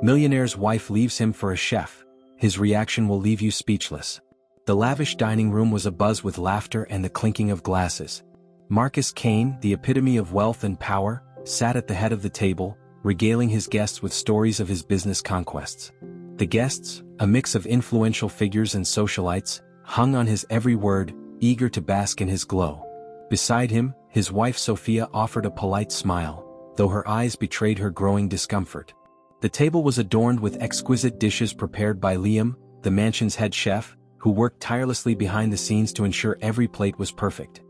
Millionaire's wife leaves him for a chef. His reaction will leave you speechless. The lavish dining room was abuzz with laughter and the clinking of glasses. Marcus Kane, the epitome of wealth and power, sat at the head of the table, regaling his guests with stories of his business conquests. The guests, a mix of influential figures and socialites, hung on his every word, eager to bask in his glow. Beside him, his wife Sophia offered a polite smile, though her eyes betrayed her growing discomfort. The table was adorned with exquisite dishes prepared by Liam, the mansion's head chef, who worked tirelessly behind the scenes to ensure every plate was perfect.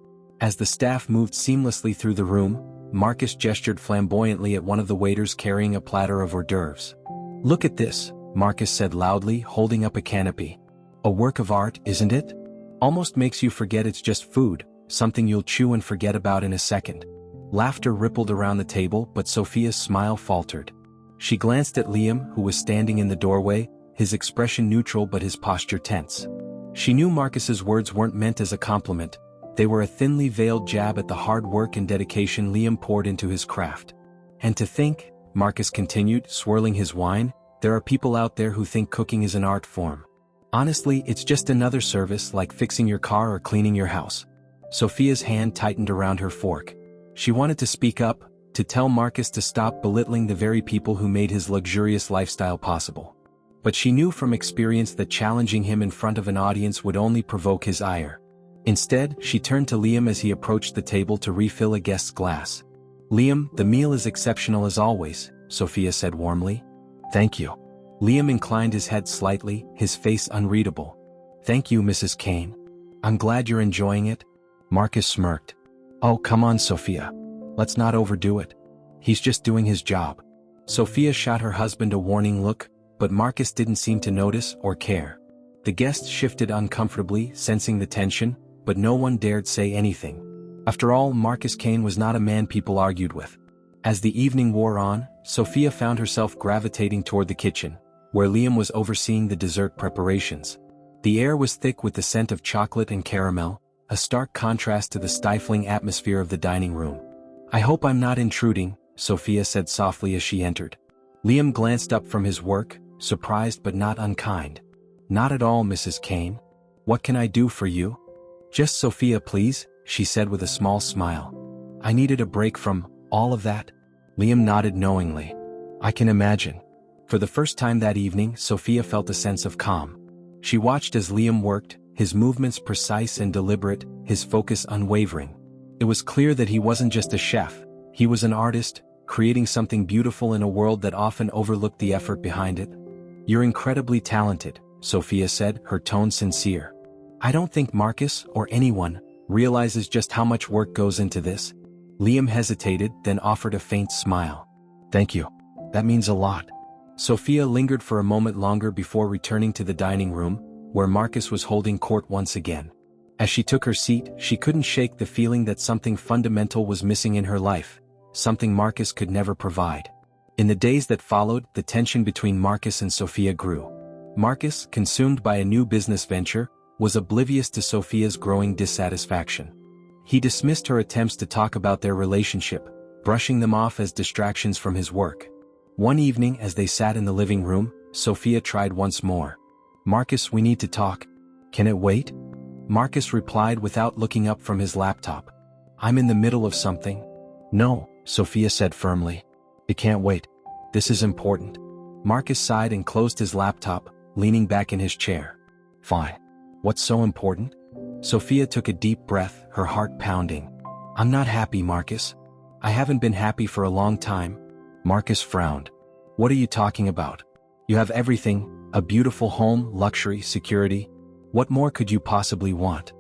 As the staff moved seamlessly through the room, Marcus gestured flamboyantly at one of the waiters carrying a platter of hors d'oeuvres. "Look at this," Marcus said loudly, holding up a canopy. "A work of art, isn't it? Almost makes you forget it's just food, something you'll chew and forget about in a second." Laughter rippled around the table, but Sophia's smile faltered. She glanced at Liam, who was standing in the doorway, his expression neutral but his posture tense. She knew Marcus's words weren't meant as a compliment. They were a thinly veiled jab at the hard work and dedication Liam poured into his craft. "And to think," Marcus continued, swirling his wine, "there are people out there who think cooking is an art form. Honestly, it's just another service like fixing your car or cleaning your house." Sophia's hand tightened around her fork. She wanted to speak up, to tell Marcus to stop belittling the very people who made his luxurious lifestyle possible. But she knew from experience that challenging him in front of an audience would only provoke his ire. Instead, she turned to Liam as he approached the table to refill a guest's glass. "Liam, the meal is exceptional as always," Sophia said warmly. "Thank you." Liam inclined his head slightly, his face unreadable. "Thank you, Mrs. Kane. I'm glad you're enjoying it." Marcus smirked. "Oh, come on, Sophia. Let's not overdo it. He's just doing his job." Sophia shot her husband a warning look, but Marcus didn't seem to notice or care. The guests shifted uncomfortably, sensing the tension, but no one dared say anything. After all, Marcus Kane was not a man people argued with. As the evening wore on, Sophia found herself gravitating toward the kitchen, where Liam was overseeing the dessert preparations. The air was thick with the scent of chocolate and caramel, a stark contrast to the stifling atmosphere of the dining room. "I hope I'm not intruding," Sophia said softly as she entered. Liam glanced up from his work, surprised but not unkind. "Not at all, Mrs. Kane. What can I do for you?" "Just Sophia, please," she said with a small smile. "I needed a break from all of that." Liam nodded knowingly. "I can imagine." For the first time that evening, Sophia felt a sense of calm. She watched as Liam worked, his movements precise and deliberate, his focus unwavering. It was clear that he wasn't just a chef, he was an artist, creating something beautiful in a world that often overlooked the effort behind it. "You're incredibly talented," Sophia said, her tone sincere. "I don't think Marcus, or anyone, realizes just how much work goes into this." Liam hesitated, then offered a faint smile. "Thank you. That means a lot." Sophia lingered for a moment longer before returning to the dining room, where Marcus was holding court once again. As she took her seat, she couldn't shake the feeling that something fundamental was missing in her life, something Marcus could never provide. In the days that followed, the tension between Marcus and Sophia grew. Marcus, consumed by a new business venture, was oblivious to Sophia's growing dissatisfaction. He dismissed her attempts to talk about their relationship, brushing them off as distractions from his work. One evening, as they sat in the living room, Sophia tried once more. "Marcus, we need to talk. Can it wait?" Marcus replied without looking up from his laptop. "I'm in the middle of something." "No," Sophia said firmly. "It can't wait. This is important." Marcus sighed and closed his laptop, leaning back in his chair. "Fine. What's so important?" Sophia took a deep breath, her heart pounding. "I'm not happy, Marcus. I haven't been happy for a long time." Marcus frowned. "What are you talking about? You have everything, a beautiful home, luxury, security. What more could you possibly want?"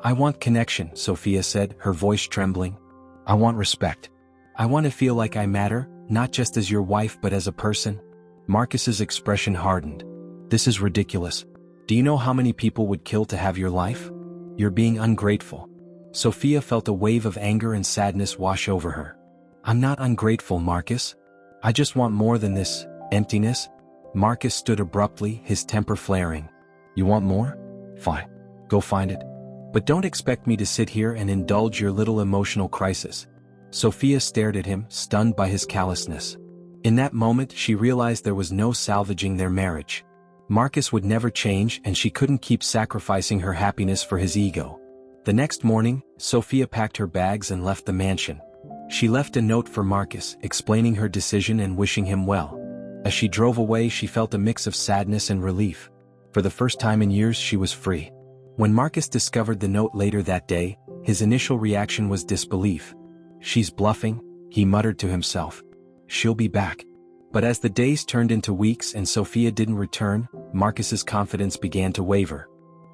"I want connection," Sophia said, her voice trembling. "I want respect. I want to feel like I matter, not just as your wife but as a person." Marcus's expression hardened. "This is ridiculous. Do you know how many people would kill to have your life? You're being ungrateful." Sophia felt a wave of anger and sadness wash over her. "I'm not ungrateful, Marcus. I just want more than this emptiness." Marcus stood abruptly, his temper flaring. "You want more? Fine. Go find it. But don't expect me to sit here and indulge your little emotional crisis." Sophia stared at him, stunned by his callousness. In that moment she realized there was no salvaging their marriage. Marcus would never change and she couldn't keep sacrificing her happiness for his ego. The next morning, Sophia packed her bags and left the mansion. She left a note for Marcus, explaining her decision and wishing him well. As she drove away she felt a mix of sadness and relief. For the first time in years she was free. When Marcus discovered the note later that day, his initial reaction was disbelief. "She's bluffing," he muttered to himself. "She'll be back." But as the days turned into weeks and Sophia didn't return, Marcus's confidence began to waver.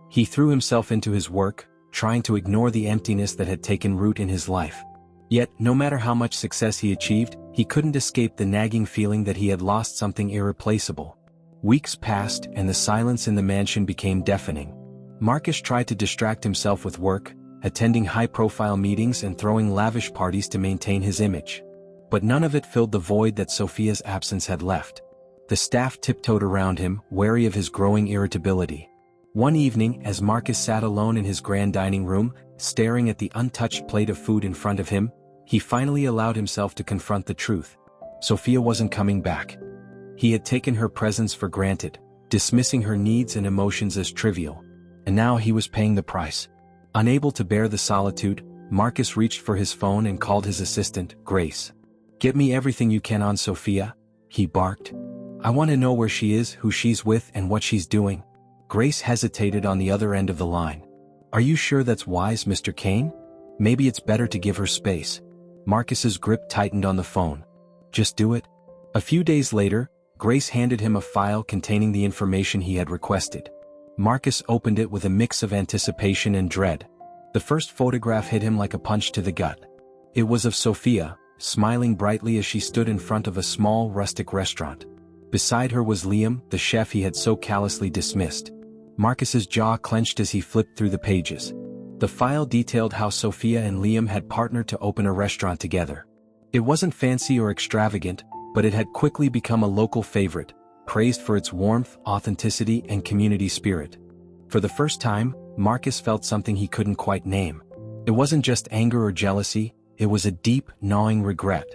He threw himself into his work, trying to ignore the emptiness that had taken root in his life. Yet, no matter how much success he achieved, he couldn't escape the nagging feeling that he had lost something irreplaceable. Weeks passed and the silence in the mansion became deafening. Marcus tried to distract himself with work, attending high-profile meetings and throwing lavish parties to maintain his image. But none of it filled the void that Sophia's absence had left. The staff tiptoed around him, wary of his growing irritability. One evening, as Marcus sat alone in his grand dining room, staring at the untouched plate of food in front of him, he finally allowed himself to confront the truth. Sophia wasn't coming back. He had taken her presence for granted, dismissing her needs and emotions as trivial. And now he was paying the price. Unable to bear the solitude, Marcus reached for his phone and called his assistant, Grace. "Get me everything you can on Sophia," he barked. "I want to know where she is, who she's with and what she's doing." Grace hesitated on the other end of the line. "Are you sure that's wise, Mr. Kane? Maybe it's better to give her space." Marcus's grip tightened on the phone. "Just do it." A few days later, Grace handed him a file containing the information he had requested. Marcus opened it with a mix of anticipation and dread. The first photograph hit him like a punch to the gut. It was of Sophia, smiling brightly as she stood in front of a small rustic restaurant. Beside her was Liam, the chef he had so callously dismissed. Marcus's jaw clenched as he flipped through the pages. The file detailed how Sophia and Liam had partnered to open a restaurant together. It wasn't fancy or extravagant, but it had quickly become a local favorite, praised for its warmth, authenticity, and community spirit. For the first time, Marcus felt something he couldn't quite name. It wasn't just anger or jealousy, it was a deep, gnawing regret.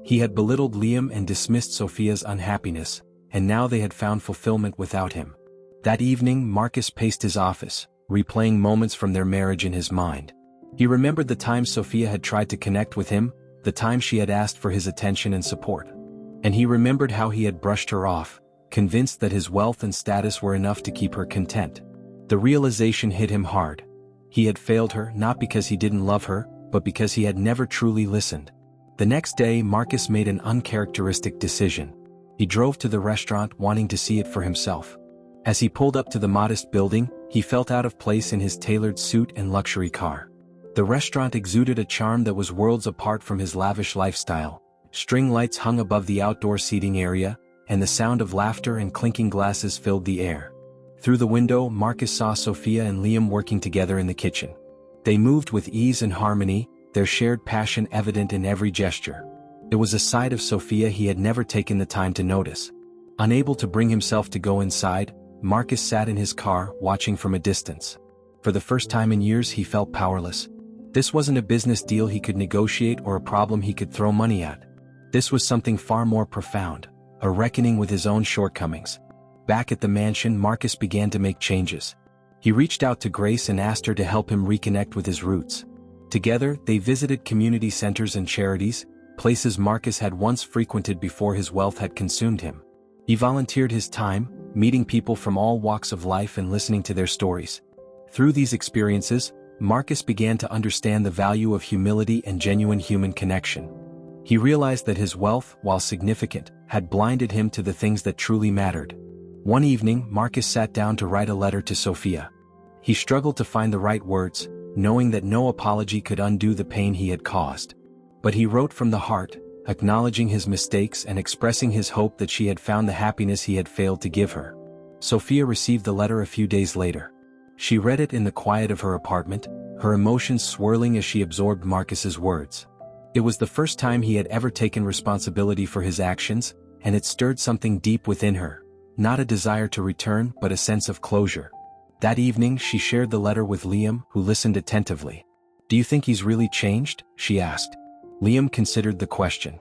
He had belittled Liam and dismissed Sophia's unhappiness, and now they had found fulfillment without him. That evening, Marcus paced his office, replaying moments from their marriage in his mind. He remembered the times Sophia had tried to connect with him, the times she had asked for his attention and support. And he remembered how he had brushed her off, convinced that his wealth and status were enough to keep her content. The realization hit him hard. He had failed her not because he didn't love her, but because he had never truly listened. The next day, Marcus made an uncharacteristic decision. He drove to the restaurant wanting to see it for himself. As he pulled up to the modest building, he felt out of place in his tailored suit and luxury car. The restaurant exuded a charm that was worlds apart from his lavish lifestyle. String lights hung above the outdoor seating area, and the sound of laughter and clinking glasses filled the air. Through the window, Marcus saw Sophia and Liam working together in the kitchen. They moved with ease and harmony, their shared passion evident in every gesture. It was a side of Sophia he had never taken the time to notice. Unable to bring himself to go inside, Marcus sat in his car, watching from a distance. For the first time in years he felt powerless. This wasn't a business deal he could negotiate or a problem he could throw money at. This was something far more profound, a reckoning with his own shortcomings. Back at the mansion, Marcus began to make changes. He reached out to Grace and asked her to help him reconnect with his roots. Together, they visited community centers and charities, places Marcus had once frequented before his wealth had consumed him. He volunteered his time, meeting people from all walks of life and listening to their stories. Through these experiences, Marcus began to understand the value of humility and genuine human connection. He realized that his wealth, while significant, had blinded him to the things that truly mattered. One evening, Marcus sat down to write a letter to Sophia. He struggled to find the right words, knowing that no apology could undo the pain he had caused. But he wrote from the heart, acknowledging his mistakes and expressing his hope that she had found the happiness he had failed to give her. Sophia received the letter a few days later. She read it in the quiet of her apartment, her emotions swirling as she absorbed Marcus's words. It was the first time he had ever taken responsibility for his actions, and it stirred something deep within her, not a desire to return but a sense of closure. That evening she shared the letter with Liam, who listened attentively. "Do you think he's really changed?" she asked. Liam considered the question.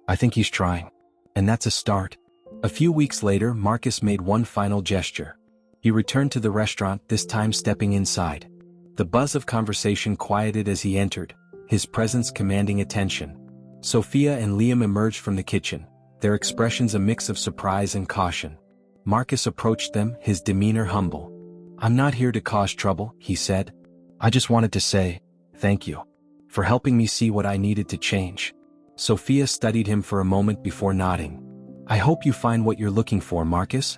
"I think he's trying. And that's a start. A few weeks later, Marcus made one final gesture. He returned to the restaurant, this time stepping inside. The buzz of conversation quieted as he entered, his presence commanding attention. Sophia and Liam emerged from the kitchen, their expressions a mix of surprise and caution. Marcus approached them, his demeanor humble. "I'm not here to cause trouble," he said. "I just wanted to say, thank you for helping me see what I needed to change." Sophia studied him for a moment before nodding. "I hope you find what you're looking for, Marcus."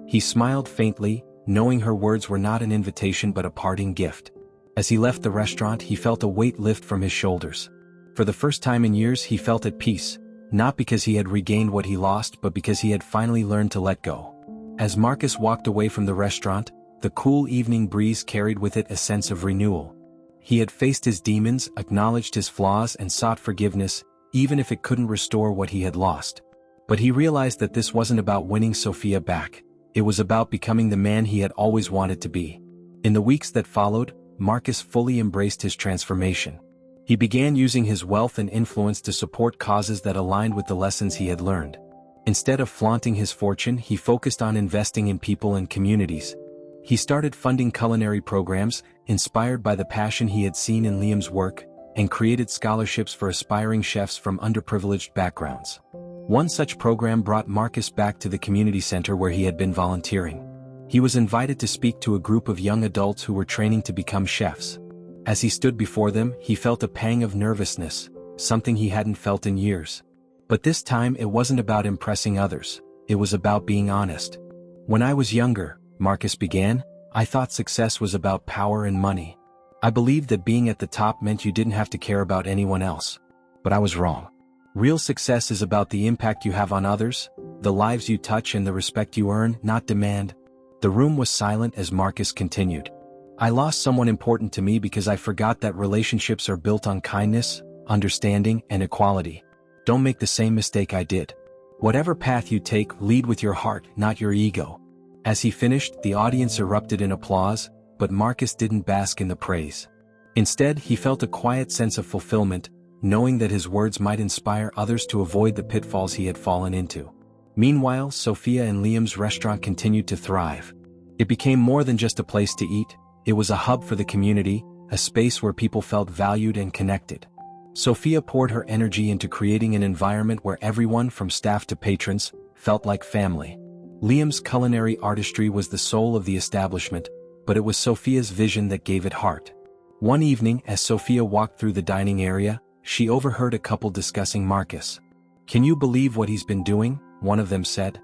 He smiled faintly, knowing her words were not an invitation but a parting gift. As he left the restaurant, he felt a weight lift from his shoulders. For the first time in years, he felt at peace, not because he had regained what he lost but because he had finally learned to let go. As Marcus walked away from the restaurant, the cool evening breeze carried with it a sense of renewal. He had faced his demons, acknowledged his flaws, and sought forgiveness, even if it couldn't restore what he had lost. But he realized that this wasn't about winning Sophia back. It was about becoming the man he had always wanted to be. In the weeks that followed, Marcus fully embraced his transformation. He began using his wealth and influence to support causes that aligned with the lessons he had learned. Instead of flaunting his fortune, he focused on investing in people and communities. He started funding culinary programs, inspired by the passion he had seen in Liam's work, and created scholarships for aspiring chefs from underprivileged backgrounds. One such program brought Marcus back to the community center where he had been volunteering. He was invited to speak to a group of young adults who were training to become chefs. As he stood before them, he felt a pang of nervousness, something he hadn't felt in years. But this time it wasn't about impressing others, it was about being honest. "When I was younger," Marcus began, "I thought success was about power and money. I believed that being at the top meant you didn't have to care about anyone else. But I was wrong. Real success is about the impact you have on others, the lives you touch and the respect you earn, not demand." The room was silent as Marcus continued. "I lost someone important to me because I forgot that relationships are built on kindness, understanding, and equality. Don't make the same mistake I did. Whatever path you take, lead with your heart, not your ego." As he finished, the audience erupted in applause, but Marcus didn't bask in the praise. Instead, he felt a quiet sense of fulfillment, knowing that his words might inspire others to avoid the pitfalls he had fallen into. Meanwhile, Sophia and Liam's restaurant continued to thrive. It became more than just a place to eat, it was a hub for the community, a space where people felt valued and connected. Sophia poured her energy into creating an environment where everyone, from staff to patrons, felt like family. Liam's culinary artistry was the soul of the establishment, but it was Sophia's vision that gave it heart. One evening, as Sophia walked through the dining area, she overheard a couple discussing Marcus. "Can you believe what he's been doing?" one of them said.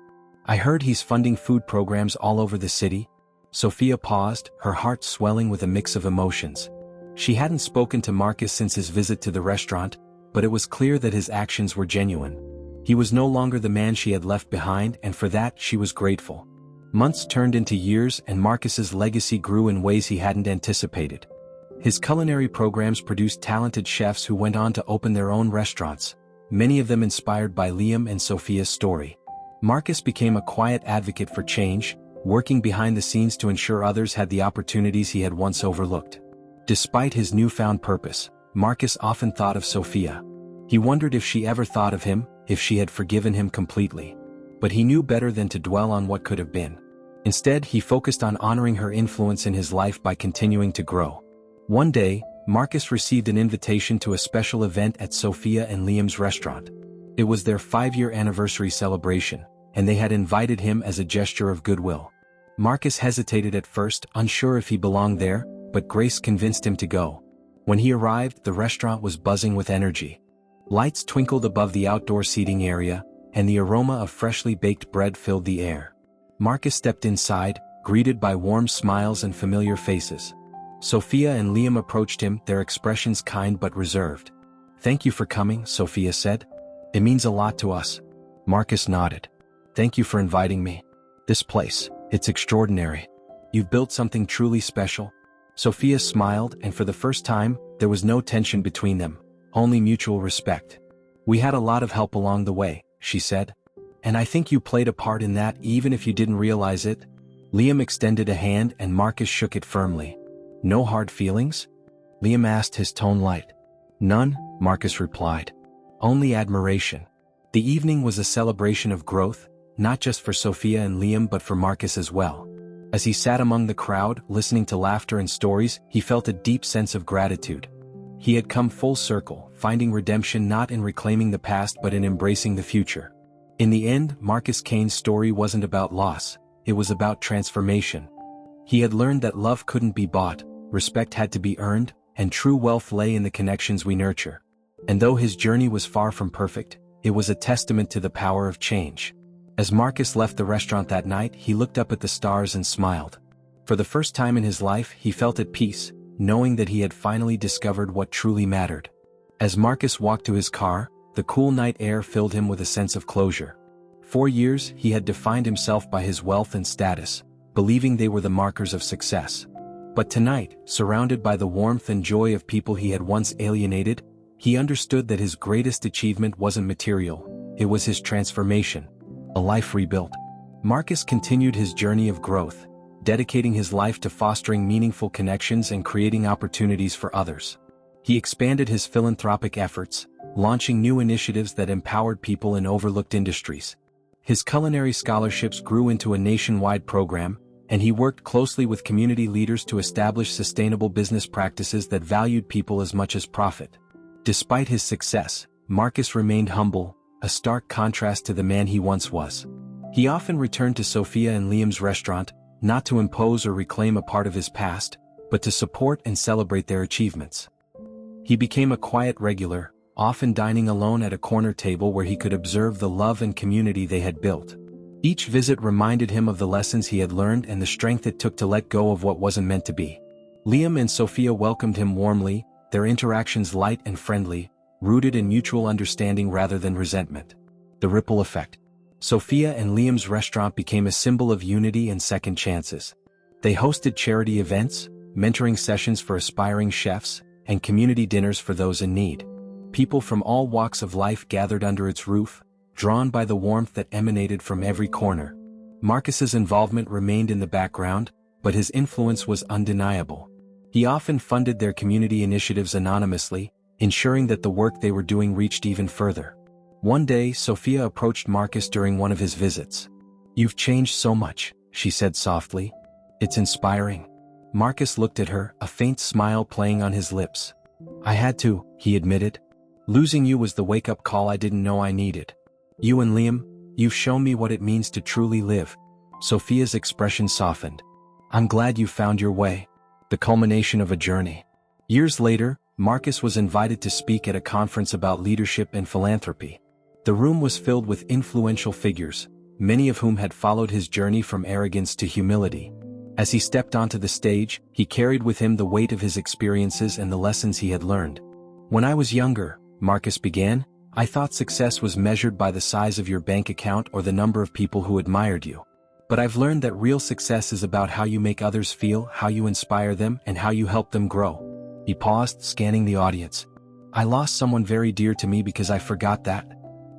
"I heard he's funding food programs all over the city." Sophia paused, her heart swelling with a mix of emotions. She hadn't spoken to Marcus since his visit to the restaurant, but it was clear that his actions were genuine. He was no longer the man she had left behind, and for that she was grateful. Months turned into years, and Marcus's legacy grew in ways he hadn't anticipated. His culinary programs produced talented chefs who went on to open their own restaurants, many of them inspired by Liam and Sophia's story. Marcus became a quiet advocate for change, working behind the scenes to ensure others had the opportunities he had once overlooked. Despite his newfound purpose, Marcus often thought of Sophia. He wondered if she ever thought of him, if she had forgiven him completely. But he knew better than to dwell on what could have been. Instead, he focused on honoring her influence in his life by continuing to grow. One day, Marcus received an invitation to a special event at Sophia and Liam's restaurant. It was their 5-year anniversary celebration, and they had invited him as a gesture of goodwill. Marcus hesitated at first, unsure if he belonged there, but Grace convinced him to go. When he arrived, the restaurant was buzzing with energy. Lights twinkled above the outdoor seating area, and the aroma of freshly baked bread filled the air. Marcus stepped inside, greeted by warm smiles and familiar faces. Sophia and Liam approached him, their expressions kind but reserved. "Thank you for coming," Sophia said. "It means a lot to us." Marcus nodded. "Thank you for inviting me. This place, it's extraordinary. You've built something truly special." Sophia smiled, and for the first time, there was no tension between them, only mutual respect. "We had a lot of help along the way," she said. "And I think you played a part in that even if you didn't realize it." Liam extended a hand and Marcus shook it firmly. "No hard feelings?" Liam asked, his tone light. "None," Marcus replied. "Only admiration." The evening was a celebration of growth, not just for Sophia and Liam but for Marcus as well. As he sat among the crowd, listening to laughter and stories, he felt a deep sense of gratitude. He had come full circle, finding redemption not in reclaiming the past but in embracing the future. In the end, Marcus Kane's story wasn't about loss, it was about transformation. He had learned that love couldn't be bought, respect had to be earned, and true wealth lay in the connections we nurture. And though his journey was far from perfect, it was a testament to the power of change. As Marcus left the restaurant that night, he looked up at the stars and smiled. For the first time in his life, he felt at peace, knowing that he had finally discovered what truly mattered. As Marcus walked to his car, the cool night air filled him with a sense of closure. For years, he had defined himself by his wealth and status, believing they were the markers of success. But tonight, surrounded by the warmth and joy of people he had once alienated, he understood that his greatest achievement wasn't material, it was his transformation. A life rebuilt. Marcus continued his journey of growth, dedicating his life to fostering meaningful connections and creating opportunities for others. He expanded his philanthropic efforts, launching new initiatives that empowered people in overlooked industries. His culinary scholarships grew into a nationwide program, and he worked closely with community leaders to establish sustainable business practices that valued people as much as profit. Despite his success, Marcus remained humble, a stark contrast to the man he once was. He often returned to Sophia and Liam's restaurant, not to impose or reclaim a part of his past, but to support and celebrate their achievements. He became a quiet regular, often dining alone at a corner table where he could observe the love and community they had built. Each visit reminded him of the lessons he had learned and the strength it took to let go of what wasn't meant to be. Liam and Sophia welcomed him warmly, their interactions light and friendly, rooted in mutual understanding rather than resentment. The ripple effect. Sophia and Liam's restaurant became a symbol of unity and second chances. They hosted charity events, mentoring sessions for aspiring chefs, and community dinners for those in need. People from all walks of life gathered under its roof, drawn by the warmth that emanated from every corner. Marcus's involvement remained in the background, but his influence was undeniable. He often funded their community initiatives anonymously, ensuring that the work they were doing reached even further. One day, Sophia approached Marcus during one of his visits. "You've changed so much," she said softly. "It's inspiring." Marcus looked at her, a faint smile playing on his lips. "I had to," he admitted. "Losing you was the wake-up call I didn't know I needed. You and Liam, you've shown me what it means to truly live." Sophia's expression softened. "I'm glad you found your way." The culmination of a journey. Years later, Marcus was invited to speak at a conference about leadership and philanthropy. The room was filled with influential figures, many of whom had followed his journey from arrogance to humility. As he stepped onto the stage, he carried with him the weight of his experiences and the lessons he had learned. "When I was younger," Marcus began, "I thought success was measured by the size of your bank account or the number of people who admired you. But I've learned that real success is about how you make others feel, how you inspire them, and how you help them grow." He paused, scanning the audience. "I lost someone very dear to me because I forgot that.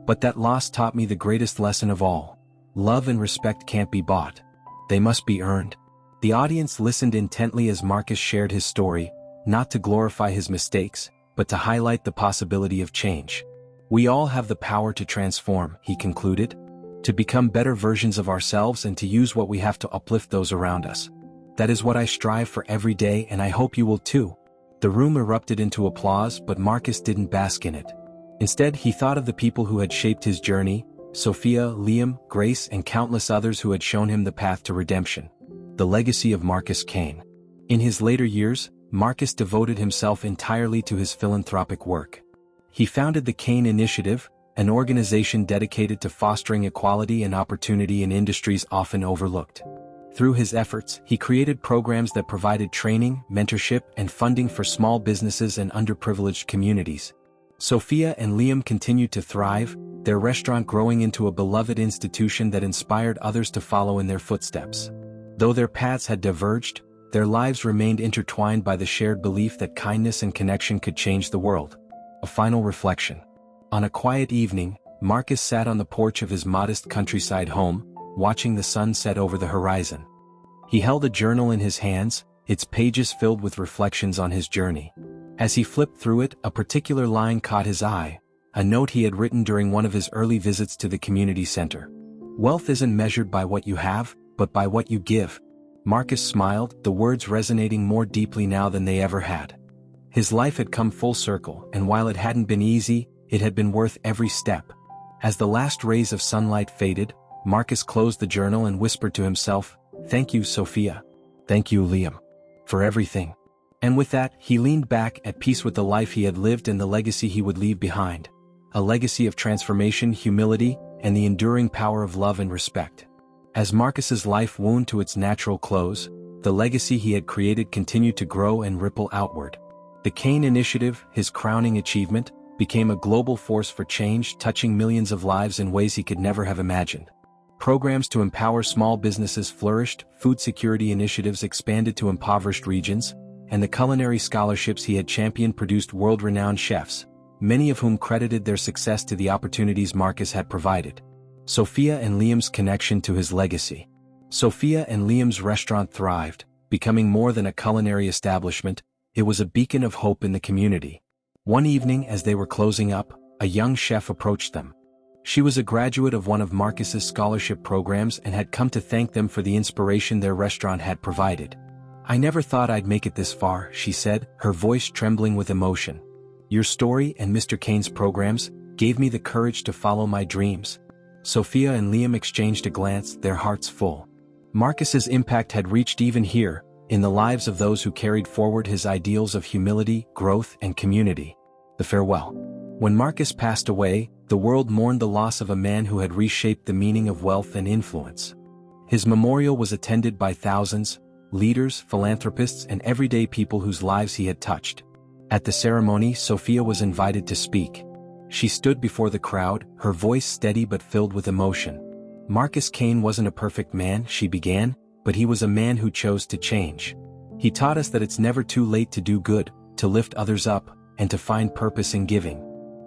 But that loss taught me the greatest lesson of all. Love and respect can't be bought. They must be earned." The audience listened intently as Marcus shared his story, not to glorify his mistakes, but to highlight the possibility of change. "We all have the power to transform," he concluded, "to become better versions of ourselves and to use what we have to uplift those around us. That is what I strive for every day, and I hope you will too." The room erupted into applause, but Marcus didn't bask in it. Instead, he thought of the people who had shaped his journey: Sophia, Liam, Grace, and countless others who had shown him the path to redemption. The legacy of Marcus Kane. In his later years, Marcus devoted himself entirely to his philanthropic work. He founded the Kane Initiative, an organization dedicated to fostering equality and opportunity in industries often overlooked. Through his efforts, he created programs that provided training, mentorship, and funding for small businesses and underprivileged communities. Sophia and Liam continued to thrive, their restaurant growing into a beloved institution that inspired others to follow in their footsteps. Though their paths had diverged, their lives remained intertwined by the shared belief that kindness and connection could change the world. A final reflection. On a quiet evening, Marcus sat on the porch of his modest countryside home, watching the sun set over the horizon. He held a journal in his hands, its pages filled with reflections on his journey. As he flipped through it, a particular line caught his eye: a note he had written during one of his early visits to the community center. Wealth isn't measured by what you have, but by what you give. Marcus smiled, the words resonating more deeply now than they ever had. His life had come full circle, and while it hadn't been easy, it had been worth every step. As the last rays of sunlight faded, Marcus closed the journal and whispered to himself, "Thank you, Sophia. Thank you, Liam. For everything." And with that, he leaned back at peace with the life he had lived and the legacy he would leave behind. A legacy of transformation, humility, and the enduring power of love and respect. As Marcus's life wound to its natural close, the legacy he had created continued to grow and ripple outward. The Kane Initiative, his crowning achievement, became a global force for change, touching millions of lives in ways he could never have imagined. Programs to empower small businesses flourished, food security initiatives expanded to impoverished regions, and the culinary scholarships he had championed produced world-renowned chefs, many of whom credited their success to the opportunities Marcus had provided. Sophia and Liam's connection to his legacy. Sophia and Liam's restaurant thrived, becoming more than a culinary establishment, it was a beacon of hope in the community. One evening as they were closing up, a young chef approached them. She was a graduate of one of Marcus's scholarship programs and had come to thank them for the inspiration their restaurant had provided. "I never thought I'd make it this far," she said, her voice trembling with emotion. "Your story and Mr. Kane's programs gave me the courage to follow my dreams." Sophia and Liam exchanged a glance, their hearts full. Marcus's impact had reached even here, in the lives of those who carried forward his ideals of humility, growth, and community. The farewell. When Marcus passed away, the world mourned the loss of a man who had reshaped the meaning of wealth and influence. His memorial was attended by thousands, leaders, philanthropists, and everyday people whose lives he had touched. At the ceremony, Sophia was invited to speak. She stood before the crowd, her voice steady but filled with emotion. "Marcus Kane wasn't a perfect man," she began, "but he was a man who chose to change. He taught us that it's never too late to do good, to lift others up, and to find purpose in giving.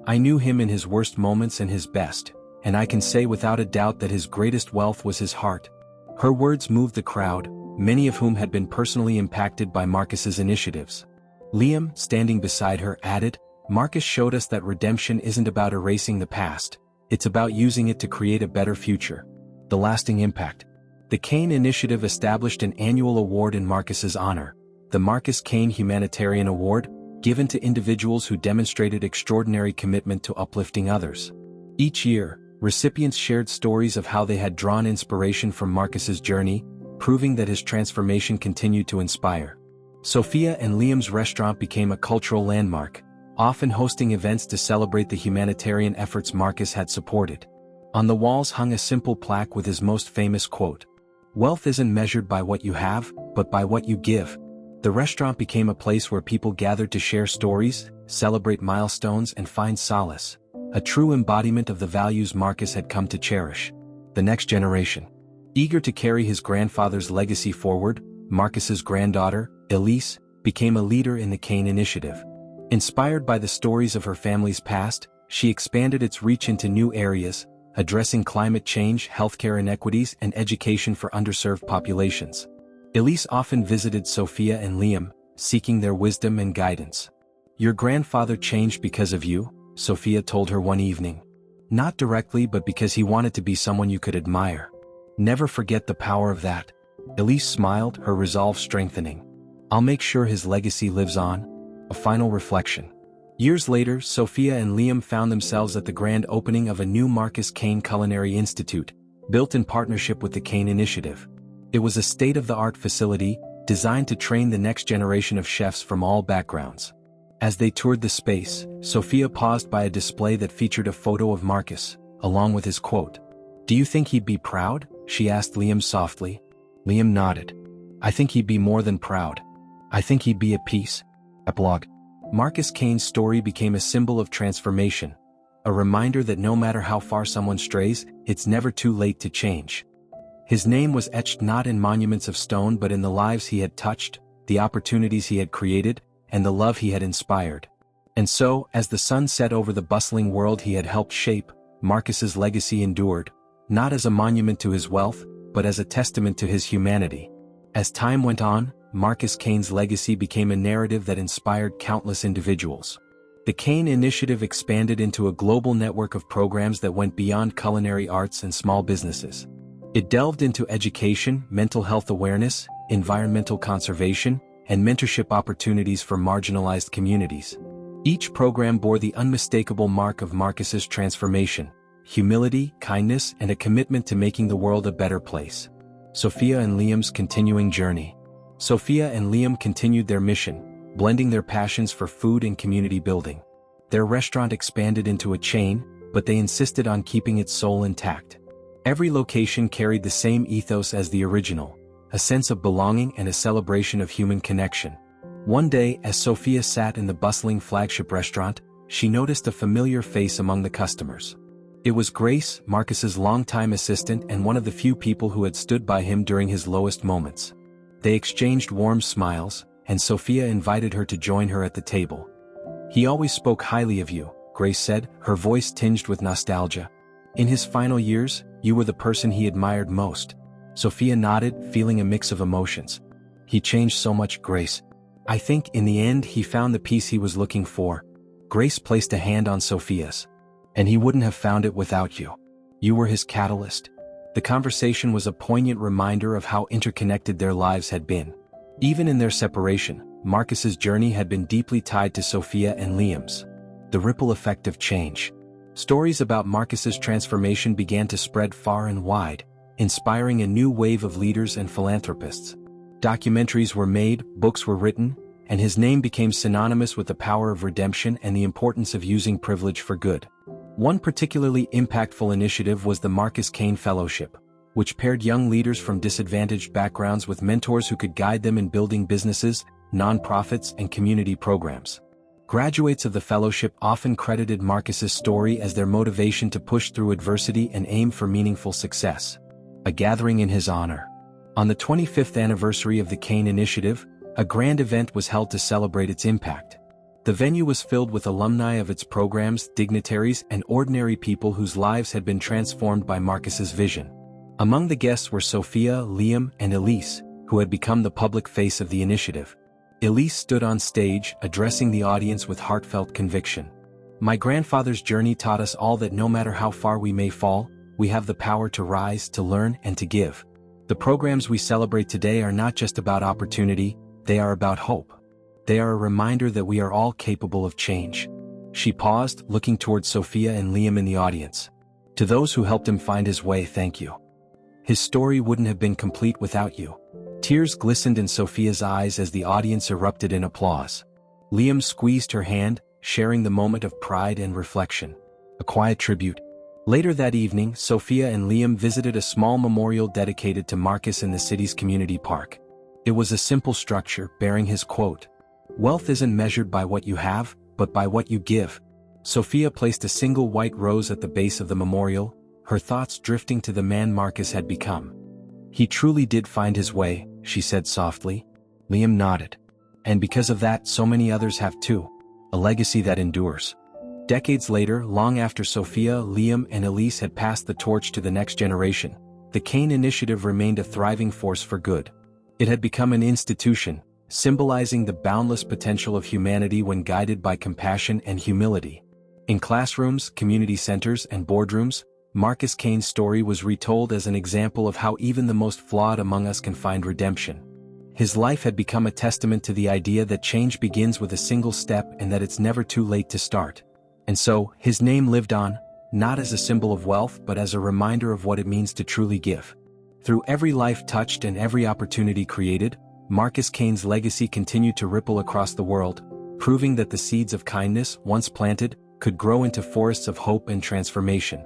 I knew him in his worst moments and his best, and I can say without a doubt that his greatest wealth was his heart." Her words moved the crowd, many of whom had been personally impacted by Marcus's initiatives. Liam, standing beside her, added, "Marcus showed us that redemption isn't about erasing the past, it's about using it to create a better future." The lasting impact. The Kane Initiative established an annual award in Marcus's honor, the Marcus Kane Humanitarian Award, given to individuals who demonstrated extraordinary commitment to uplifting others. Each year, recipients shared stories of how they had drawn inspiration from Marcus's journey, proving that his transformation continued to inspire. Sophia and Liam's restaurant became a cultural landmark, often hosting events to celebrate the humanitarian efforts Marcus had supported. On the walls hung a simple plaque with his most famous quote, "Wealth isn't measured by what you have, but by what you give." The restaurant became a place where people gathered to share stories, celebrate milestones, and find solace, a true embodiment of the values Marcus had come to cherish. The next generation. Eager to carry his grandfather's legacy forward, Marcus's granddaughter, Elise, became a leader in the Kane Initiative. Inspired by the stories of her family's past, she expanded its reach into new areas, addressing climate change, healthcare inequities, and education for underserved populations. Elise often visited Sophia and Liam, seeking their wisdom and guidance. "Your grandfather changed because of you," Sophia told her one evening. "Not directly, but because he wanted to be someone you could admire. Never forget the power of that." Elise smiled, her resolve strengthening. "I'll make sure his legacy lives on." A final reflection. Years later, Sophia and Liam found themselves at the grand opening of a new Marcus Kane Culinary Institute, built in partnership with the Kane Initiative. It was a state-of-the-art facility, designed to train the next generation of chefs from all backgrounds. As they toured the space, Sophia paused by a display that featured a photo of Marcus, along with his quote. "Do you think he'd be proud?" she asked Liam softly. Liam nodded. "I think he'd be more than proud. I think he'd be at peace." Epilogue. Marcus Kane's story became a symbol of transformation, a reminder that no matter how far someone strays, it's never too late to change. His name was etched not in monuments of stone but in the lives he had touched, the opportunities he had created, and the love he had inspired. And so, as the sun set over the bustling world he had helped shape, Marcus's legacy endured, not as a monument to his wealth, but as a testament to his humanity. As time went on, Marcus Kane's legacy became a narrative that inspired countless individuals. The Kane Initiative expanded into a global network of programs that went beyond culinary arts and small businesses. It delved into education, mental health awareness, environmental conservation, and mentorship opportunities for marginalized communities. Each program bore the unmistakable mark of Marcus's transformation: humility, kindness, and a commitment to making the world a better place. Sophia and Liam's continuing journey. Sophia and Liam continued their mission, blending their passions for food and community building. Their restaurant expanded into a chain, but they insisted on keeping its soul intact. Every location carried the same ethos as the original: a sense of belonging and a celebration of human connection. One day, as Sophia sat in the bustling flagship restaurant, she noticed a familiar face among the customers. It was Grace, Marcus's longtime assistant and one of the few people who had stood by him during his lowest moments. They exchanged warm smiles, and Sophia invited her to join her at the table. "He always spoke highly of you," Grace said, her voice tinged with nostalgia. "In his final years, you were the person he admired most." Sophia nodded, feeling a mix of emotions. "He changed so much, Grace. I think in the end he found the peace he was looking for." Grace placed a hand on Sophia's. "And he wouldn't have found it without you. You were his catalyst." The conversation was a poignant reminder of how interconnected their lives had been. Even in their separation, Marcus's journey had been deeply tied to Sophia and Liam's. The ripple effect of change. Stories about Marcus's transformation began to spread far and wide, inspiring a new wave of leaders and philanthropists. Documentaries were made, books were written, and his name became synonymous with the power of redemption and the importance of using privilege for good. One particularly impactful initiative was the Marcus Kane Fellowship, which paired young leaders from disadvantaged backgrounds with mentors who could guide them in building businesses, nonprofits, and community programs. Graduates of the fellowship often credited Marcus's story as their motivation to push through adversity and aim for meaningful success. A gathering in his honor. On the 25th anniversary of the Kane Initiative, a grand event was held to celebrate its impact. The venue was filled with alumni of its programs, dignitaries, and ordinary people whose lives had been transformed by Marcus's vision. Among the guests were Sophia, Liam, and Elise, who had become the public face of the initiative. Elise stood on stage, addressing the audience with heartfelt conviction. "My grandfather's journey taught us all that no matter how far we may fall, we have the power to rise, to learn, and to give. The programs we celebrate today are not just about opportunity, they are about hope. They are a reminder that we are all capable of change." She paused, looking towards Sophia and Liam in the audience. "To those who helped him find his way, thank you. His story wouldn't have been complete without you." Tears glistened in Sophia's eyes as the audience erupted in applause. Liam squeezed her hand, sharing the moment of pride and reflection. A quiet tribute. Later that evening, Sophia and Liam visited a small memorial dedicated to Marcus in the city's community park. It was a simple structure, bearing his quote, "Wealth isn't measured by what you have, but by what you give." Sophia placed a single white rose at the base of the memorial, her thoughts drifting to the man Marcus had become. "He truly did find his way," she said softly. Liam nodded. "And because of that, so many others have too. A legacy that endures." Decades later, long after Sophia, Liam, and Elise had passed the torch to the next generation, the Kane Initiative remained a thriving force for good. It had become an institution, symbolizing the boundless potential of humanity when guided by compassion and humility. In classrooms, community centers, and boardrooms, Marcus Kane's story was retold as an example of how even the most flawed among us can find redemption. His life had become a testament to the idea that change begins with a single step and that it's never too late to start. And so, his name lived on, not as a symbol of wealth but as a reminder of what it means to truly give. Through every life touched and every opportunity created, Marcus Kane's legacy continued to ripple across the world, proving that the seeds of kindness, once planted, could grow into forests of hope and transformation.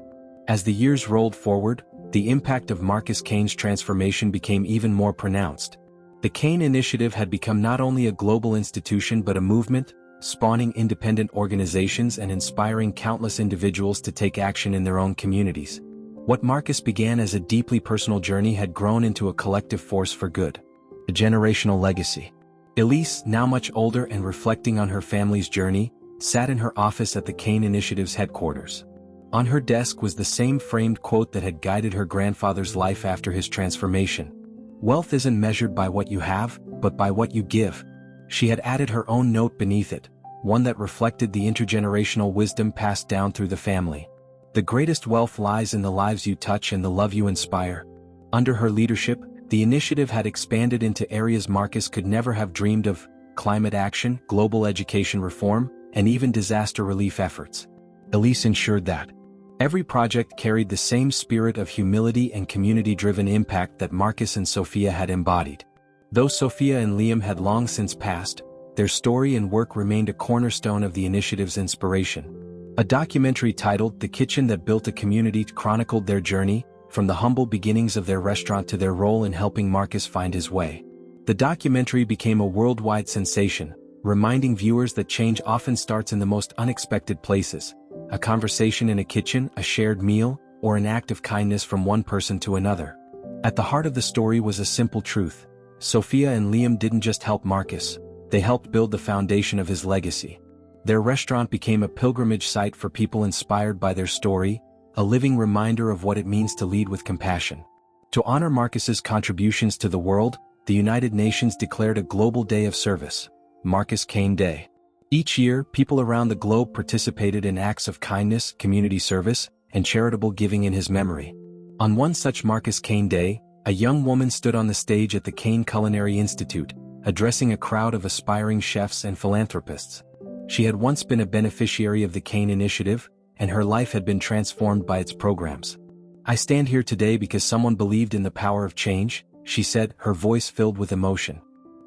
As the years rolled forward, the impact of Marcus Kane's transformation became even more pronounced. The Kane Initiative had become not only a global institution but a movement, spawning independent organizations and inspiring countless individuals to take action in their own communities. What Marcus began as a deeply personal journey had grown into a collective force for good. A generational legacy. Elise, now much older and reflecting on her family's journey, sat in her office at the Kane Initiative's headquarters. On her desk was the same framed quote that had guided her grandfather's life after his transformation. "Wealth isn't measured by what you have, but by what you give." She had added her own note beneath it. one that reflected the intergenerational wisdom passed down through the family. The greatest wealth lies in the lives you touch and the love you inspire. Under her leadership, the initiative had expanded into areas Marcus could never have dreamed of: climate action, global education reform, and even disaster relief efforts. Elise ensured that every project carried the same spirit of humility and community-driven impact that Marcus and Sophia had embodied. Though Sophia and Liam had long since passed, their story and work remained a cornerstone of the initiative's inspiration. A documentary titled "The Kitchen That Built a Community" chronicled their journey, from the humble beginnings of their restaurant to their role in helping Marcus find his way. The documentary became a worldwide sensation, reminding viewers that change often starts in the most unexpected places: a conversation in a kitchen, a shared meal, or an act of kindness from one person to another. At the heart of the story was a simple truth: Sophia and Liam didn't just help Marcus, they helped build the foundation of his legacy. Their restaurant became a pilgrimage site for people inspired by their story, a living reminder of what it means to lead with compassion. To honor Marcus's contributions to the world, the United Nations declared a global day of service, Marcus Cain Day. Each year, people around the globe participated in acts of kindness, community service, and charitable giving in his memory. On one such Marcus Cain Day, a young woman stood on the stage at the Cain Culinary Institute, addressing a crowd of aspiring chefs and philanthropists. She had once been a beneficiary of the Cain Initiative, and her life had been transformed by its programs. "I stand here today because someone believed in the power of change," she said, her voice filled with emotion.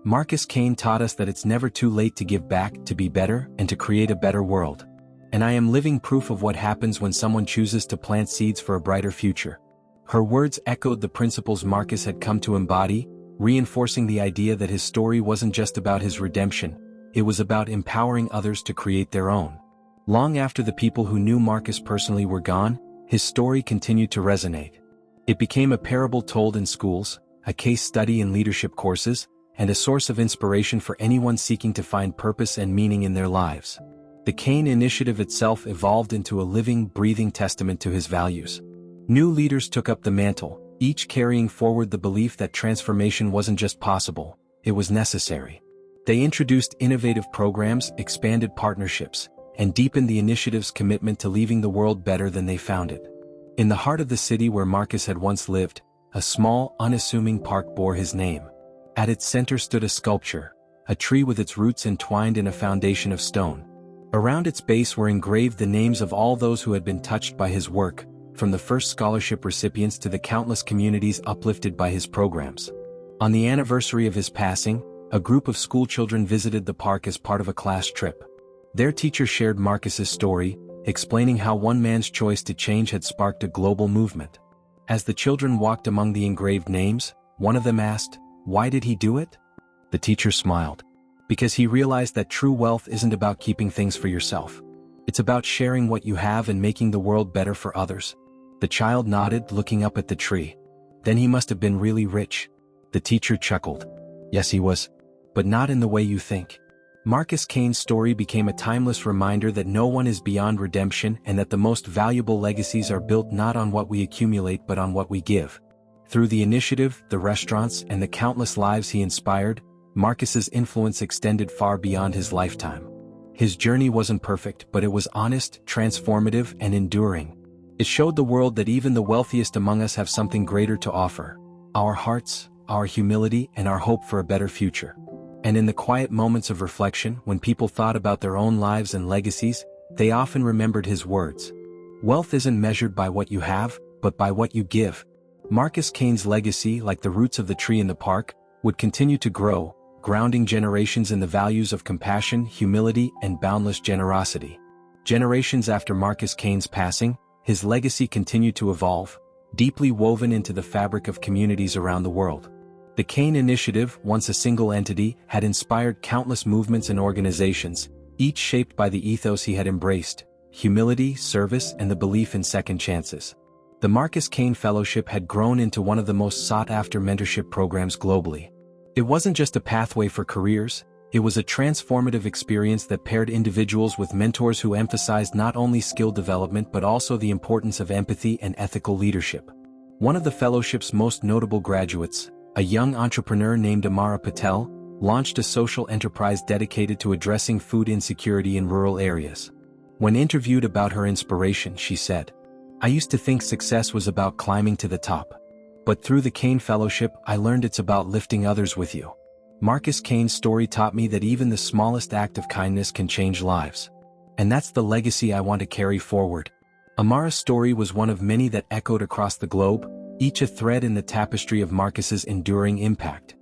Marcus Cain taught us that it's never too late to give back, to be better, and to create a better world. And I am living proof of what happens when someone chooses to plant seeds for a brighter future. Her words echoed the principles Marcus had come to embody, reinforcing the idea that his story wasn't just about his redemption, it was about empowering others to create their own. Long after the people who knew Marcus personally were gone, his story continued to resonate. It became a parable told in schools, a case study in leadership courses, and a source of inspiration for anyone seeking to find purpose and meaning in their lives. The Cain Initiative itself evolved into a living, breathing testament to his values. New leaders took up the mantle, each carrying forward the belief that transformation wasn't just possible, it was necessary. They introduced innovative programs, expanded partnerships, and deepened the initiative's commitment to leaving the world better than they found it. In the heart of the city where Marcus had once lived, a small, unassuming park bore his name. At its center stood a sculpture, a tree with its roots entwined in a foundation of stone. Around its base were engraved the names of all those who had been touched by his work, from the first scholarship recipients to the countless communities uplifted by his programs. On the anniversary of his passing, a group of schoolchildren visited the park as part of a class trip. Their teacher shared Marcus's story, explaining how one man's choice to change had sparked a global movement. As the children walked among the engraved names, one of them asked, "Why did he do it?" The teacher smiled. "Because he realized that true wealth isn't about keeping things for yourself. It's about sharing what you have and making the world better for others." The child nodded, looking up at the tree. "Then he must have been really rich." The teacher chuckled. "Yes, he was. But not in the way you think." Marcus Cain's story became a timeless reminder that no one is beyond redemption and that the most valuable legacies are built not on what we accumulate but on what we give. Through the initiative, the restaurants, and the countless lives he inspired, Marcus's influence extended far beyond his lifetime. His journey wasn't perfect, but it was honest, transformative, and enduring. It showed the world that even the wealthiest among us have something greater to offer: our hearts, our humility, and our hope for a better future. And in the quiet moments of reflection, when people thought about their own lives and legacies, they often remembered his words: "Wealth isn't measured by what you have, but by what you give." Marcus Cain's legacy, like the roots of the tree in the park, would continue to grow, grounding generations in the values of compassion, humility, and boundless generosity. Generations after Marcus Cain's passing, his legacy continued to evolve, deeply woven into the fabric of communities around the world. The Cain Initiative, once a single entity, had inspired countless movements and organizations, each shaped by the ethos he had embraced: humility, service, and the belief in second chances. The Marcus Cain Fellowship had grown into one of the most sought-after mentorship programs globally. It wasn't just a pathway for careers, it was a transformative experience that paired individuals with mentors who emphasized not only skill development but also the importance of empathy and ethical leadership. One of the fellowship's most notable graduates, a young entrepreneur named Amara Patel, launched a social enterprise dedicated to addressing food insecurity in rural areas. When interviewed about her inspiration, she said, "I used to think success was about climbing to the top. But through the Cain Fellowship, I learned it's about lifting others with you." Marcus Cain's story taught me that even the smallest act of kindness can change lives. And that's the legacy I want to carry forward. Amara's story was one of many that echoed across the globe, each a thread in the tapestry of Marcus's enduring impact.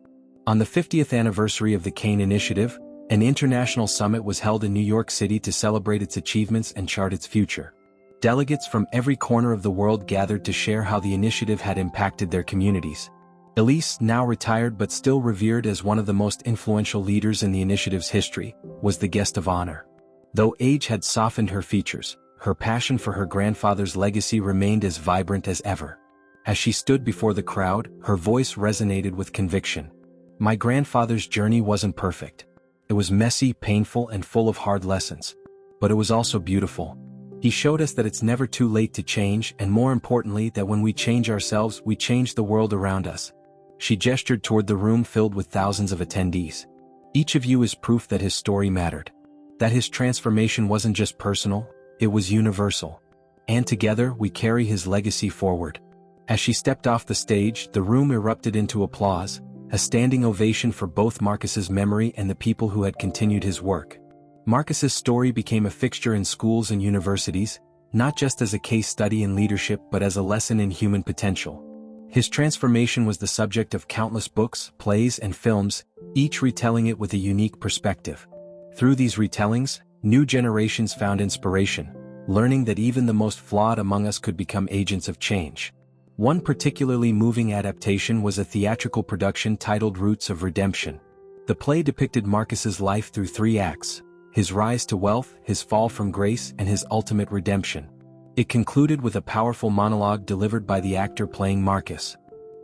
On the 50th anniversary of the Cain Initiative, an international summit was held in New York City to celebrate its achievements and chart its future. Delegates from every corner of the world gathered to share how the initiative had impacted their communities. Elise, now retired but still revered as one of the most influential leaders in the initiative's history, was the guest of honor. Though age had softened her features, her passion for her grandfather's legacy remained as vibrant as ever. As she stood before the crowd, her voice resonated with conviction. "My grandfather's journey wasn't perfect. It was messy, painful, and full of hard lessons. But it was also beautiful. He showed us that it's never too late to change, and more importantly, that when we change ourselves, we change the world around us." She gestured toward the room filled with thousands of attendees. "Each of you is proof that his story mattered. That his transformation wasn't just personal, it was universal. And together, we carry his legacy forward." As she stepped off the stage, the room erupted into applause, a standing ovation for both Marcus's memory and the people who had continued his work. Marcus's story became a fixture in schools and universities, not just as a case study in leadership but as a lesson in human potential. His transformation was the subject of countless books, plays, and films, each retelling it with a unique perspective. Through these retellings, new generations found inspiration, learning that even the most flawed among us could become agents of change. One particularly moving adaptation was a theatrical production titled Roots of Redemption. The play depicted Marcus's life through 3 acts: his rise to wealth, his fall from grace, and his ultimate redemption. It concluded with a powerful monologue delivered by the actor playing Marcus.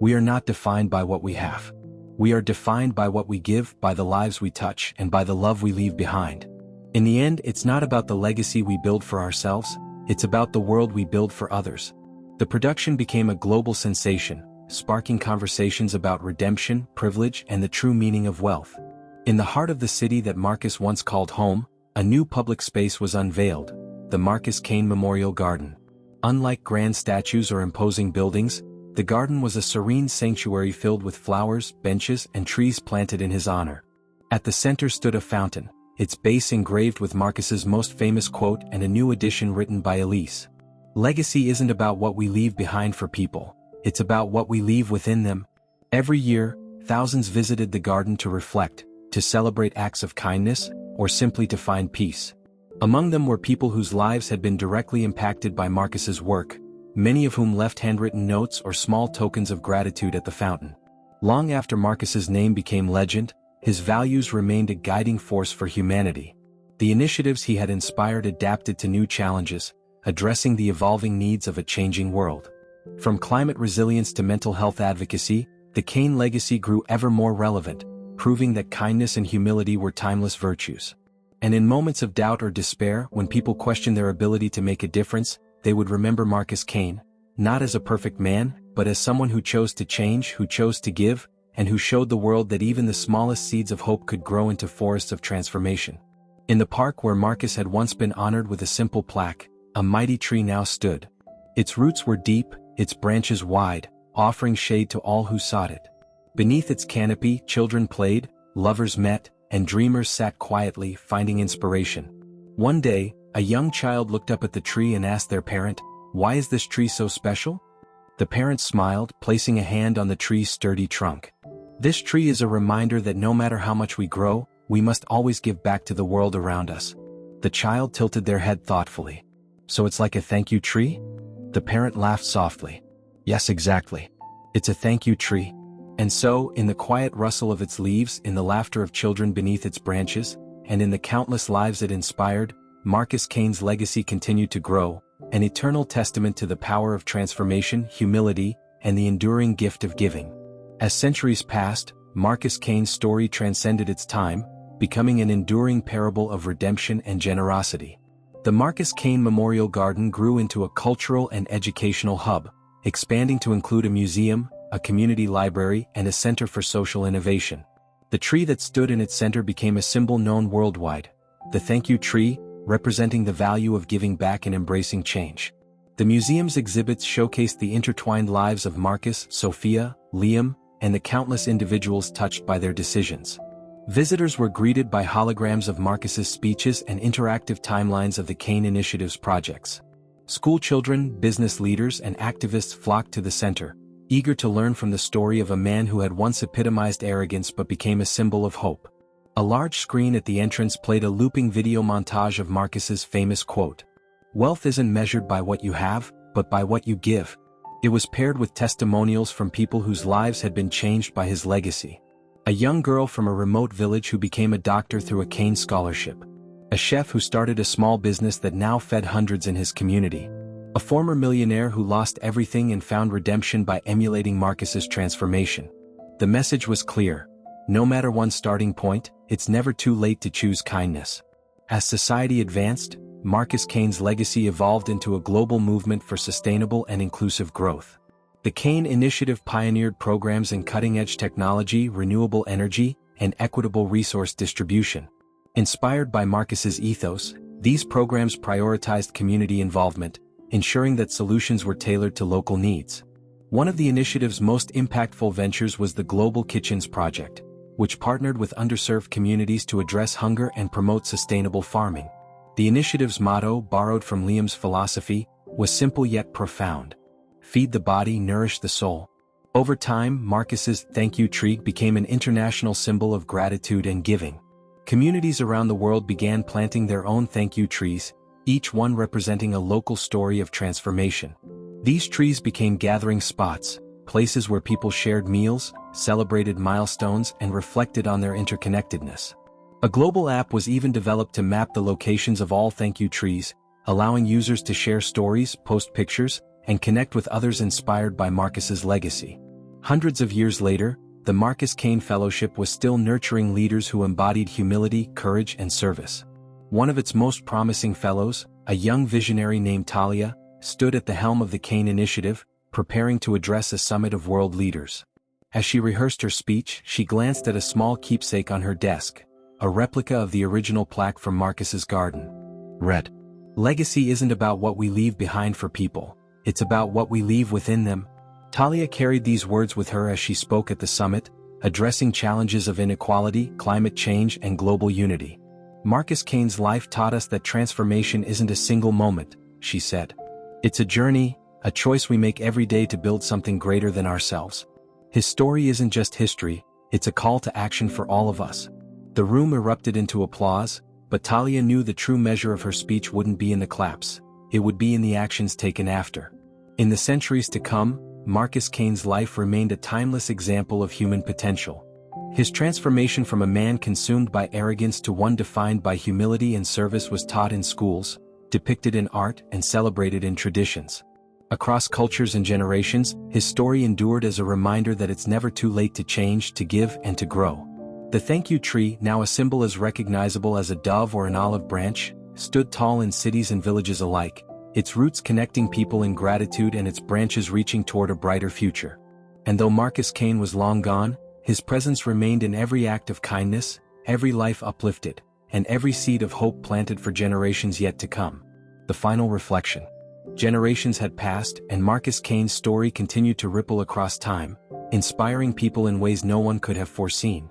"We are not defined by what we have. We are defined by what we give, by the lives we touch, and by the love we leave behind. In the end, it's not about the legacy we build for ourselves, it's about the world we build for others." The production became a global sensation, sparking conversations about redemption, privilege, and the true meaning of wealth. In the heart of the city that Marcus once called home, a new public space was unveiled: the Marcus Cain Memorial Garden. Unlike grand statues or imposing buildings, the garden was a serene sanctuary filled with flowers, benches, and trees planted in his honor. At the center stood a fountain, its base engraved with Marcus's most famous quote and a new edition written by Elise. "Legacy isn't about what we leave behind for people, it's about what we leave within them." Every year, thousands visited the garden to reflect, to celebrate acts of kindness, or simply to find peace. Among them were people whose lives had been directly impacted by Marcus's work, many of whom left handwritten notes or small tokens of gratitude at the fountain. Long after Marcus's name became legend, his values remained a guiding force for humanity. The initiatives he had inspired adapted to new challenges, addressing the evolving needs of a changing world. From climate resilience to mental health advocacy, the Cain legacy grew ever more relevant, proving that kindness and humility were timeless virtues. And in moments of doubt or despair, when people questioned their ability to make a difference, they would remember Marcus Cain, not as a perfect man, but as someone who chose to change, who chose to give, and who showed the world that even the smallest seeds of hope could grow into forests of transformation. In the park where Marcus had once been honored with a simple plaque, a mighty tree now stood. Its roots were deep, its branches wide, offering shade to all who sought it. Beneath its canopy, children played, lovers met, and dreamers sat quietly, finding inspiration. One day, a young child looked up at the tree and asked their parent, "Why is this tree so special?" The parent smiled, placing a hand on the tree's sturdy trunk. "This tree is a reminder that no matter how much we grow, we must always give back to the world around us." The child tilted their head thoughtfully. "So it's like a thank you tree?" The parent laughed softly. "Yes, exactly. It's a thank you tree." And so, in the quiet rustle of its leaves, in the laughter of children beneath its branches, and in the countless lives it inspired, Marcus Cain's legacy continued to grow, an eternal testament to the power of transformation, humility, and the enduring gift of giving. As centuries passed, Marcus Cain's story transcended its time, becoming an enduring parable of redemption and generosity. The Marcus Cain Memorial Garden grew into a cultural and educational hub, expanding to include a museum, a community library, and a center for social innovation. The tree that stood in its center became a symbol known worldwide, the thank you tree, representing the value of giving back and embracing change. The museum's exhibits showcased the intertwined lives of Marcus, Sophia, Liam, and the countless individuals touched by their decisions. Visitors were greeted by holograms of Marcus's speeches and interactive timelines of the Kane Initiative's projects. School children, business leaders, and activists flocked to the center, eager to learn from the story of a man who had once epitomized arrogance but became a symbol of hope. A large screen at the entrance played a looping video montage of Marcus's famous quote, "Wealth isn't measured by what you have, but by what you give." It was paired with testimonials from people whose lives had been changed by his legacy. A young girl from a remote village who became a doctor through a Kane scholarship. A chef who started a small business that now fed hundreds in his community. A former millionaire who lost everything and found redemption by emulating Marcus's transformation. The message was clear. No matter one's starting point, it's never too late to choose kindness. As society advanced, Marcus Kane's legacy evolved into a global movement for sustainable and inclusive growth. The Kane Initiative pioneered programs in cutting-edge technology, renewable energy, and equitable resource distribution. Inspired by Marcus's ethos, these programs prioritized community involvement, ensuring that solutions were tailored to local needs. One of the initiative's most impactful ventures was the Global Kitchens Project, which partnered with underserved communities to address hunger and promote sustainable farming. The initiative's motto, borrowed from Liam's philosophy, was simple yet profound. Feed the body, nourish the soul. Over time, Marcus's thank you tree became an international symbol of gratitude and giving. Communities around the world began planting their own thank you trees, each one representing a local story of transformation. These trees became gathering spots, places where people shared meals, celebrated milestones, and reflected on their interconnectedness. A global app was even developed to map the locations of all thank you trees, allowing users to share stories, post pictures, and connect with others inspired by Marcus's legacy. Hundreds of years later, the Marcus Kane Fellowship was still nurturing leaders who embodied humility, courage, and service. One of its most promising fellows, a young visionary named Talia, stood at the helm of the Kane Initiative, preparing to address a summit of world leaders. As she rehearsed her speech, she glanced at a small keepsake on her desk, a replica of the original plaque from Marcus's garden. Read, "Legacy isn't about what we leave behind for people, it's about what we leave within them." Talia carried these words with her as she spoke at the summit, addressing challenges of inequality, climate change, and global unity. "Marcus Kane's life taught us that transformation isn't a single moment," she said. "It's a journey, a choice we make every day to build something greater than ourselves." His story isn't just history, it's a call to action for all of us. The room erupted into applause, but Talia knew the true measure of her speech wouldn't be in the claps, it would be in the actions taken after. In the centuries to come, Marcus Kane's life remained a timeless example of human potential. His transformation from a man consumed by arrogance to one defined by humility and service was taught in schools, depicted in art, and celebrated in traditions. Across cultures and generations, his story endured as a reminder that it's never too late to change, to give, and to grow. The thank you tree, now a symbol as recognizable as a dove or an olive branch, stood tall in cities and villages alike, its roots connecting people in gratitude and its branches reaching toward a brighter future. And though Marcus Kane was long gone, his presence remained in every act of kindness, every life uplifted, and every seed of hope planted for generations yet to come. The final reflection. Generations had passed, and Marcus Kane's story continued to ripple across time, inspiring people in ways no one could have foreseen.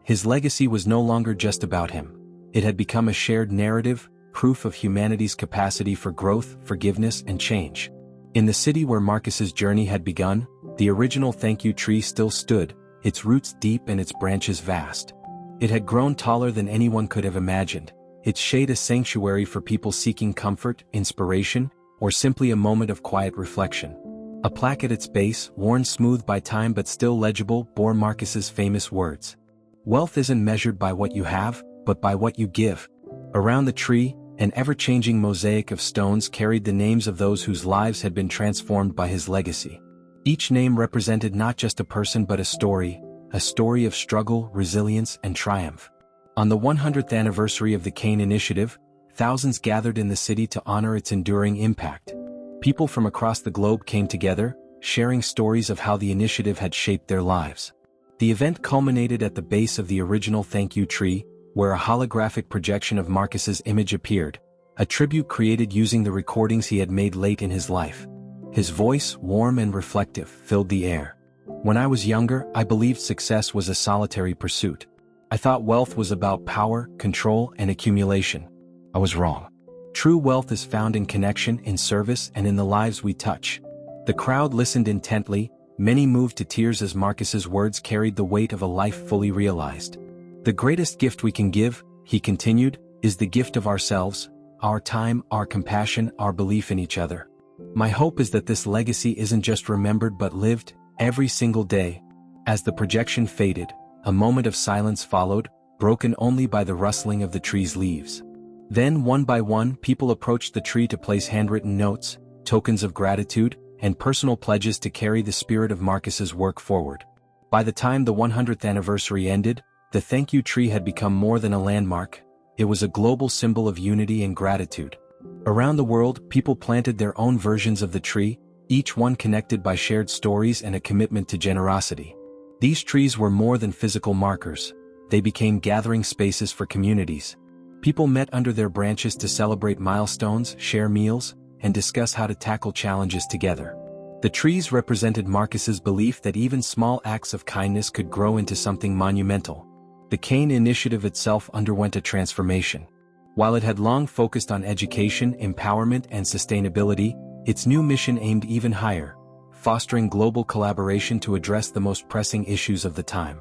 His legacy was no longer just about him. It had become a shared narrative, proof of humanity's capacity for growth, forgiveness, and change. In the city where Marcus's journey had begun, the original thank you tree still stood, its roots deep and its branches vast. It had grown taller than anyone could have imagined, its shade a sanctuary for people seeking comfort, inspiration, or simply a moment of quiet reflection. A plaque at its base, worn smooth by time but still legible, bore Marcus's famous words. "Wealth isn't measured by what you have, but by what you give." Around the tree, an ever-changing mosaic of stones carried the names of those whose lives had been transformed by his legacy. Each name represented not just a person but a story of struggle, resilience, and triumph. On the 100th anniversary of the Kane Initiative, thousands gathered in the city to honor its enduring impact. People from across the globe came together, sharing stories of how the initiative had shaped their lives. The event culminated at the base of the original thank you tree, where a holographic projection of Marcus's image appeared, a tribute created using the recordings he had made late in his life. His voice, warm and reflective, filled the air. When I was younger, I believed success was a solitary pursuit. I thought wealth was about power, control, and accumulation. I was wrong. True wealth is found in connection, in service, and in the lives we touch. The crowd listened intently, many moved to tears as Marcus's words carried the weight of a life fully realized. The greatest gift we can give, he continued, is the gift of ourselves, our time, our compassion, our belief in each other. My hope is that this legacy isn't just remembered but lived, every single day. As the projection faded, a moment of silence followed, broken only by the rustling of the tree's leaves. Then, one by one, people approached the tree to place handwritten notes, tokens of gratitude, and personal pledges to carry the spirit of Marcus's work forward. By the time the 100th anniversary ended, the thank you tree had become more than a landmark. It was a global symbol of unity and gratitude. Around the world, people planted their own versions of the tree, each one connected by shared stories and a commitment to generosity. These trees were more than physical markers. They became gathering spaces for communities. People met under their branches to celebrate milestones, share meals, and discuss how to tackle challenges together. The trees represented Marcus's belief that even small acts of kindness could grow into something monumental. The Cane Initiative itself underwent a transformation. While it had long focused on education, empowerment, and sustainability, its new mission aimed even higher, fostering global collaboration to address the most pressing issues of the time.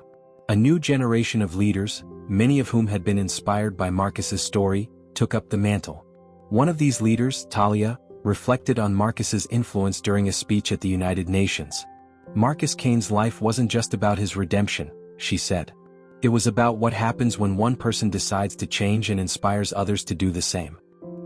A new generation of leaders, many of whom had been inspired by Marcus's story, took up the mantle. One of these leaders, Talia, reflected on Marcus's influence during a speech at the United Nations. Marcus Kane's life wasn't just about his redemption, she said. It was about what happens when one person decides to change and inspires others to do the same.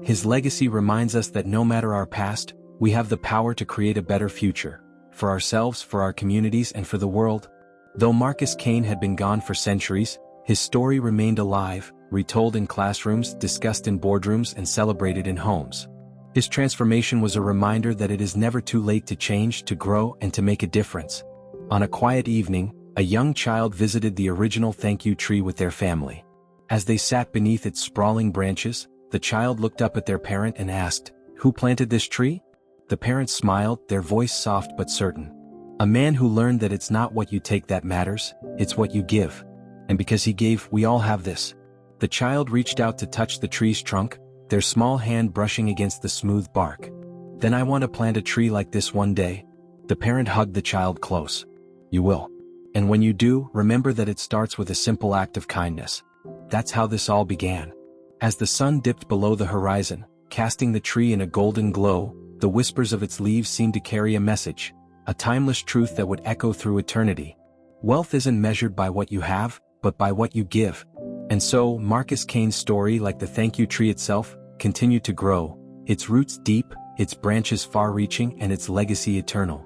His legacy reminds us that no matter our past, we have the power to create a better future, for ourselves, for our communities, and for the world. Though Marcus Kane had been gone for centuries, his story remained alive, retold in classrooms, discussed in boardrooms, and celebrated in homes. His transformation was a reminder that it is never too late to change, to grow, and to make a difference. On a quiet evening, a young child visited the original thank you tree with their family. As they sat beneath its sprawling branches, the child looked up at their parent and asked, "Who planted this tree?" The parent smiled, their voice soft but certain. "A man who learned that it's not what you take that matters, it's what you give. And because he gave, we all have this." The child reached out to touch the tree's trunk, their small hand brushing against the smooth bark. "Then I want to plant a tree like this one day." The parent hugged the child close. "You will. And when you do, remember that it starts with a simple act of kindness." That's how this all began. As the sun dipped below the horizon, casting the tree in a golden glow, the whispers of its leaves seemed to carry a message, a timeless truth that would echo through eternity. Wealth isn't measured by what you have, but by what you give. And so, Marcus Kane's story, like the thank you tree itself, continued to grow, its roots deep, its branches far-reaching, and its legacy eternal.